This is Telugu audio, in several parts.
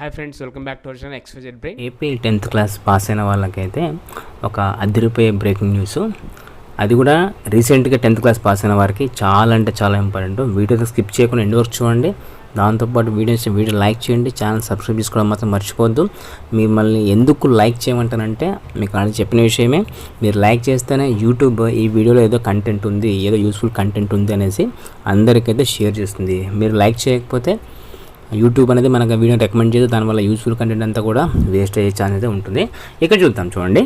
Hi friends, welcome back to our channel XYZ break. AP 10th class pass అయిన వాళ్ళకైతే ఒక అదిరిపోయే బ్రేకింగ్ న్యూస్. అది కూడా రీసెంట్గా 10th క్లాస్ పాస్ అయిన వారికి చాలా అంటే చాలా ఇంపార్టెంట్. వీడియోతో స్కిప్ చేయకుండా ఎండ్ వరకు చూడండి. దాంతోపాటు వీడియో లైక్ చేయండి. ఛానల్ సబ్స్క్రైబ్ చేసుకోవడం మాత్రం మర్చిపోవద్దు. మిమ్మల్ని ఎందుకు లైక్ చేయమంటానంటే మీకు ఆల్రెడీ చెప్పిన విషయమే. మీరు లైక్ చేస్తేనే యూట్యూబ్ ఈ వీడియోలో ఏదో కంటెంట్ ఉంది, ఏదో యూస్ఫుల్ కంటెంట్ ఉంది అనేసి అందరికైతే షేర్ చేస్తుంది. మీరు లైక్ చేయకపోతే యూట్యూబ్ అనేది మనకు వీడియో రికమెండ్ చేయదు. దానివల్ల యూస్ఫుల్ కంటెంట్ అంతా కూడా వేస్ట్ అయ్యే ఛాన్స్ అయితే ఉంటుంది. ఇక్కడ చూద్దాం, చూడండి.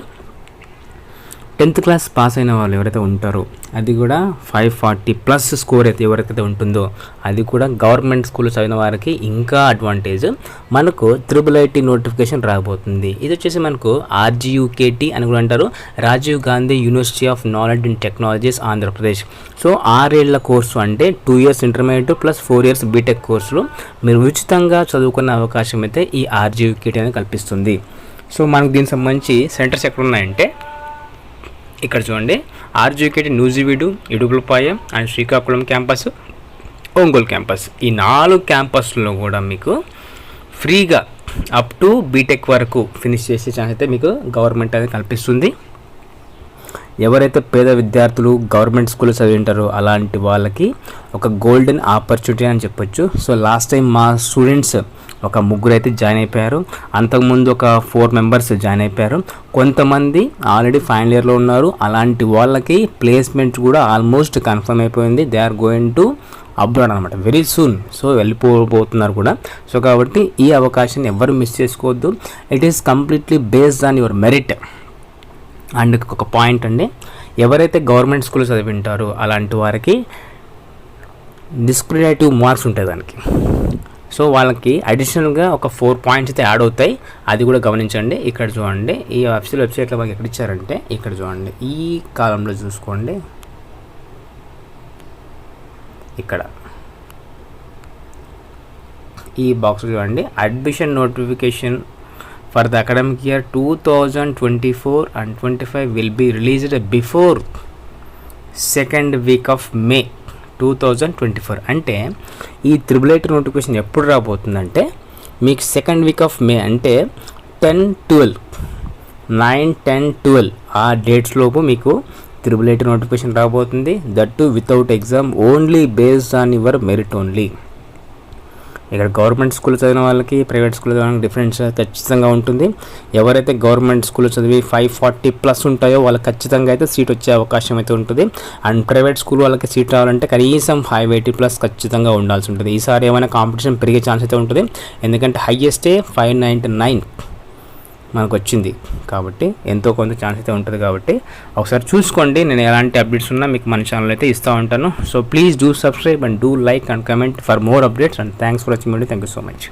10th క్లాస్ పాస్ అయిన వాళ్ళు ఎవరైతే ఉంటారో అది కూడా 540+ స్కోర్ అయితే ఎవరికైతే ఉంటుందో అది కూడా గవర్నమెంట్ స్కూల్ చదివిన వారికి ఇంకా అడ్వాంటేజ్. మనకు IIIT నోటిఫికేషన్ రాబోతుంది. ఇది వచ్చేసి మనకు RGUKT అని కూడా అంటారు, Rajiv Gandhi university of knowledge and technologies Andhra Pradesh. So 6 ఏళ్ల కోర్సు అంటే 2 years intermediate plus 4 years BTech కోర్సులు మీరు ఉచితంగా చదువుకునే అవకాశం అయితే ఈ RGUKT అనేది కల్పిస్తుంది. సో మనకు దీనికి సంబంధించి సెంటర్స్ ఎక్కడ ఉన్నాయంటే ఇక్కడ చూడండి. RGUKT Nuzvid, Idupulapaya and Srikakulam campus, Ongole campus. ఈ 4 క్యాంపస్లో కూడా మీకు ఫ్రీగా అప్ టు బీటెక్ వరకు ఫినిష్ చేసే ఛాన్స్ అయితే మీకు గవర్నమెంట్ అనేది కల్పిస్తుంది. ఎవరైతే పేద విద్యార్థులు గవర్నమెంట్ స్కూల్ చదివింటారో అలాంటి వాళ్ళకి ఒక గోల్డెన్ ఆపర్చునిటీ అని చెప్పొచ్చు. సో లాస్ట్ టైం మా స్టూడెంట్స్ ఒక 3 అయితే జాయిన్ అయిపోయారు. అంతకుముందు ఒక 4 members జాయిన్ అయిపోయారు. కొంతమంది ఆల్రెడీ ఫైనల్ ఇయర్లో ఉన్నారు. అలాంటి వాళ్ళకి ప్లేస్మెంట్ కూడా ఆల్మోస్ట్ కన్ఫర్మ్ అయిపోయింది. They are going to abroad అనమాట వెరీ సూన్. సో వెళ్ళిపోతున్నారు కూడా. సో కాబట్టి ఈ అవకాశాన్ని ఎవరు మిస్ చేసుకోవద్దు. It is completely based on your merit. And ఒక పాయింట్ అండి, ఎవరైతే గవర్నమెంట్ స్కూల్ చదివింటారో అలాంటి వారికి డిస్క్రిమినేటివ్ మార్క్స్ ఉంటాయి దానికి. సో వాళ్ళకి అడిషనల్గా ఒక 4 points అయితే యాడ్ అవుతాయి. అది కూడా గమనించండి. ఇక్కడ చూడండి, ఈ అఫీషియల్ వెబ్సైట్లో మాకు ఎక్కడ ఇచ్చారంటే ఇక్కడ చూడండి, ఈ కాలంలో చూసుకోండి. ఇక్కడ ఈ బాక్స్ చూడండి, admission notification for the academic year 2024 and 25 will be released before 2nd week of May 2024. అంటే ఈ IIIT నోటిఫికేషన్ ఎప్పుడు రాబోతుందంటే మీకు 2nd week of May అంటే 9, 10, 12 ఆ డేట్స్ లోపు మీకు IIIT నోటిఫికేషన్ రాబోతుంది. That to without exam, only based on your merit only. ఇక్కడ గవర్నమెంట్ స్కూల్ చదివిన వాళ్ళకి ప్రైవేట్ స్కూల్ చదివిన డిఫరెన్స్ ఖచ్చితంగా ఉంటుంది. ఎవరైతే గవర్నమెంట్ స్కూల్ చదివి 540+ ఉంటాయో వాళ్ళకి ఖచ్చితంగా అయితే సీట్ వచ్చే అవకాశం అయితే ఉంటుంది. అండ్ ప్రైవేట్ స్కూల్ వాళ్ళకి సీట్ రావాలంటే కనీసం 580+ ఖచ్చితంగా ఉండాల్సి ఉంటుంది. ఈసారి ఏమైనా కాంపిటీషన్ పెరిగే ఛాన్స్ అయితే ఉంటుంది. ఎందుకంటే హైయెస్టే 599 మనకు వచ్చింది కాబట్టి ఎంతో కొంత ఛాన్స్ అయితే ఉంటుంది. కాబట్టి ఒకసారి చూసుకోండి. నేను ఎలాంటి అప్డేట్స్ ఉన్నా మీకు మన ఛానల్ అయితే ఇస్తూ ఉంటాను. So please do subscribe and do like and comment for more updates. And thanks for watching video. Thank you so much.